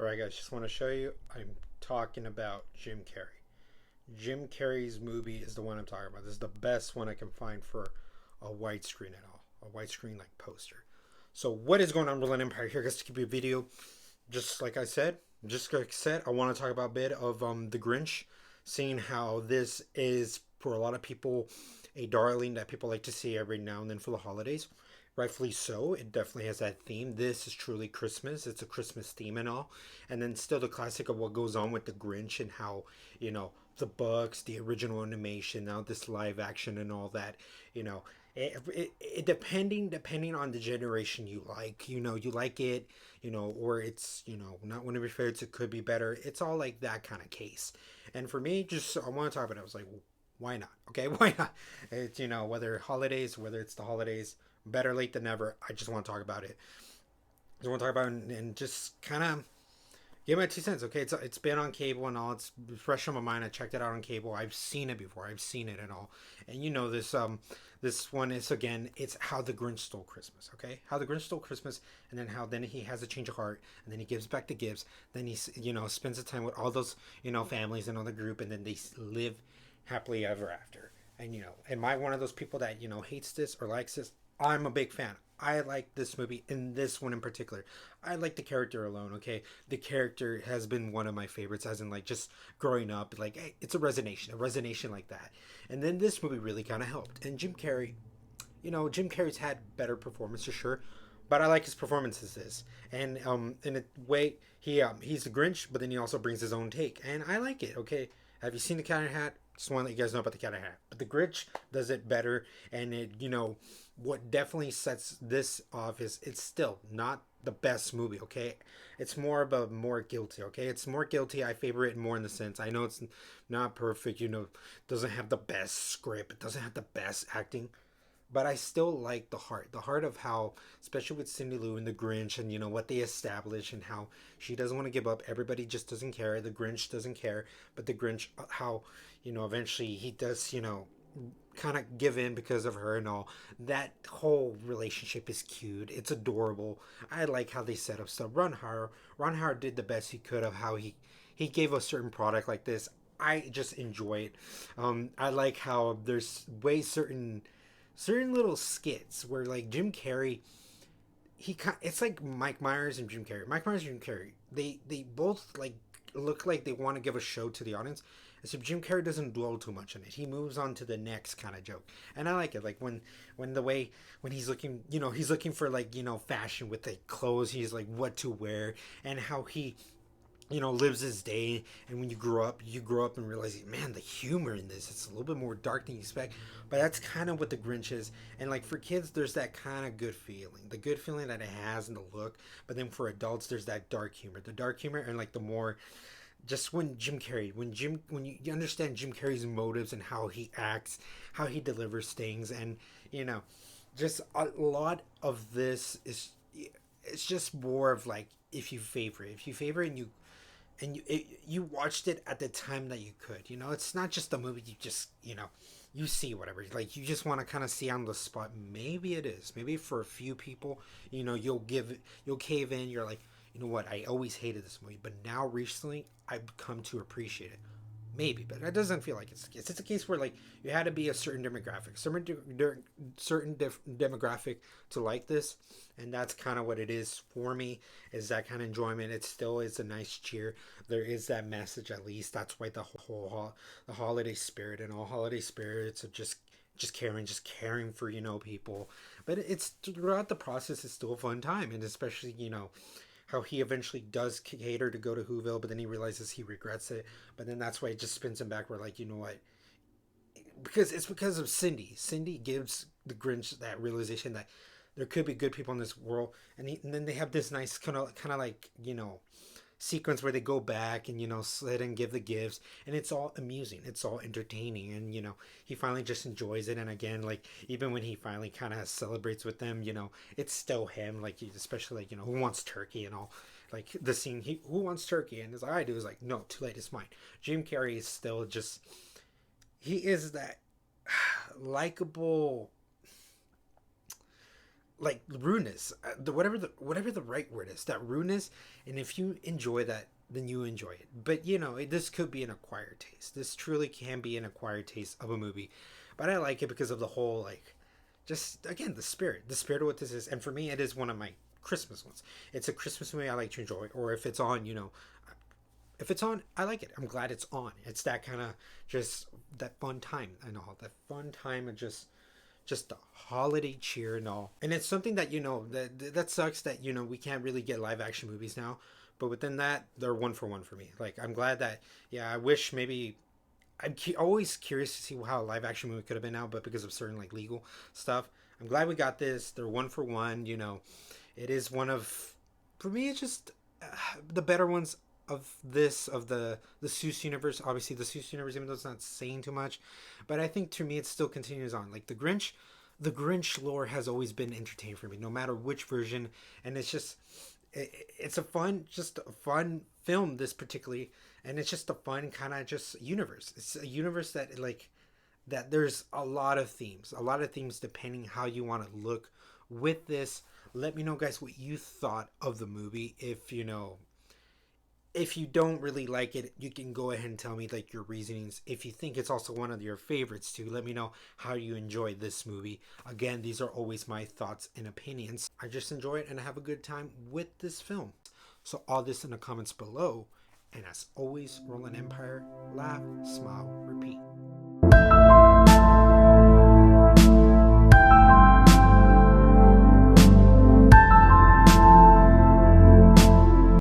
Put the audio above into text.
Alright, guys, just want to show you. I'm talking about Jim Carrey. Jim Carrey's movie is the one I'm talking about. This is the best one I can find for a widescreen at all. A widescreen like poster. So, what is going on, Berlin Empire? Here, guys, to keep you a video. Just like I said, I want to talk about a bit of the Grinch, seeing how this is for a lot of people a darling that people like to see every now and then for the holidays. Rightfully so. It definitely has that theme. This is truly Christmas. It's a Christmas theme and all. And then still the classic of what goes on with the Grinch and how, the books, the original animation, now this live action and all that, you know. Depending on the generation you like, you like it, or it's, not one of your favorites, it could be better. It's all like that kind of case. And for me, just I want to talk about it. I was like, why not? Okay, why not? It's, whether it's the holidays, better late than never. I just want to talk about it. I just want to talk about it and just kind of give my 2 cents. Okay, it's been on cable and all. It's fresh on my mind. I checked it out on cable. I've seen it before. I've seen it and all. And this one is, again, it's How the Grinch Stole Christmas. Okay, How the Grinch Stole Christmas, and then how then he has a change of heart, and then he gives back the gifts. Then he spends the time with all those families and all the group, and then they live happily ever after. And am I one of those people that hates this or likes this? I'm a big fan. I like this movie, and this one in particular. I like the character alone, okay? The character has been one of my favorites, as in, like, just growing up. Like, hey, it's a resonation like that. And then this movie really kind of helped. And Jim Carrey, Jim Carrey's had better performances, sure, but I like his performances. And in a way, he's the Grinch, but then he also brings his own take, and I like it, okay? Have you seen The Cat in the Hat? Just want to let you guys know about The Cat in the Hat. But The Grinch does it better, and what definitely sets this off is it's still not the best movie, okay? It's more guilty, okay? It's more guilty. I favor it more in the sense. I know it's not perfect, doesn't have the best script, it doesn't have the best acting, but I still like the heart of how, especially with Cindy Lou and the Grinch, and what they establish, and how she doesn't want to give up. Everybody just doesn't care. The Grinch doesn't care, but the Grinch, how eventually he does, kind of give in because of her and all. That whole relationship is cute. It's adorable. I like how they set up stuff. Ron Howard did the best he could of how he gave a certain product like this. I just enjoy it. I like how there's certain little skits where, like, Jim Carrey, it's like Mike Myers and Jim Carrey. Mike Myers and Jim Carrey, they both, like, look like they want to give a show to the audience. So Jim Carrey doesn't dwell too much on it. He moves on to the next kind of joke, and I like it. Like when he's looking, he's looking for, like, fashion with the clothes. He's like what to wear, and how he lives his day. And when you grow up and realize, man, the humor in this, it's a little bit more dark than you expect. But that's kind of what the Grinch is. And, like, for kids, there's that kind of good feeling, the good feeling that it has in the look. But then for adults, there's that dark humor, and, like, the more, just when you understand Jim Carrey's motives and how he acts, how he delivers things, and just a lot of this is, it's just more of, like, if you favor it, and you watched it at the time that you could. It's not just a movie you just you see whatever, like, you just want to kind of see on the spot. Maybe it is, maybe for a few people, you'll cave in. You're like, what, I always hated this movie, but now recently I've come to appreciate it. Maybe, but that doesn't feel like it's the case. It's a case where, like, you had to be a certain demographic, demographic to like this, and that's kind of what it is for me. Is that kind of enjoyment? It still is a nice cheer. There is that message, at least. That's why the holiday spirit, and all holiday spirits of just caring for people. But it's, throughout the process, it's still a fun time, and especially how he eventually does cater to go to Whoville, but then he realizes he regrets it. But then that's why it just spins him back. Where, like, what? Because of Cindy. Cindy gives the Grinch that realization that there could be good people in this world, and then they have this nice kind of like sequence where they go back and sit and give the gifts, and it's all amusing, it's all entertaining, and he finally just enjoys it. And again, like, even when he finally kind of celebrates with them, it's still him, like, especially, like, who wants turkey and all, like the scene, who wants turkey, and it's like, I do, is like, no, too late, it's mine. Jim Carrey is still just, he is that likable like rudeness, whatever the right word is, that rudeness. And if you enjoy that, then you enjoy it. But this could be an acquired taste. This truly can be an acquired taste of a movie, but I like it because of the whole, like, just again, the spirit of what this is. And for me, it is one of my Christmas ones. It's a Christmas movie I like to enjoy. Or if it's on, if it's on, I like it. I'm glad it's on. It's that kind of, just that fun time and all, that fun time of just the holiday cheer and all. And it's something that, that sucks that, we can't really get live action movies now. But within that, they're one for one for me. Like, I'm glad that, yeah, I wish maybe, always curious to see how a live action movie could have been now, but because of certain, like, legal stuff, I'm glad we got this. They're one for one. It is one of, for me, it's just the better ones of the Seuss universe. Obviously, the Seuss universe, even though it's not saying too much, but I think to me it still continues on. Like the Grinch lore has always been entertaining for me, no matter which version, and it's just a fun film, this particularly, and it's just a fun kind of just universe. It's a universe that, like, that there's a lot of themes depending how you want to look with this. Let me know, guys, what you thought of the movie. If you don't really like it, you can go ahead and tell me, like, your reasonings. If you think it's also one of your favorites too, let me know how you enjoy this movie. Again, these are always my thoughts and opinions. I just enjoy it and I have a good time with this film. So all this in the comments below. And as always, roll an empire, laugh, smile, repeat.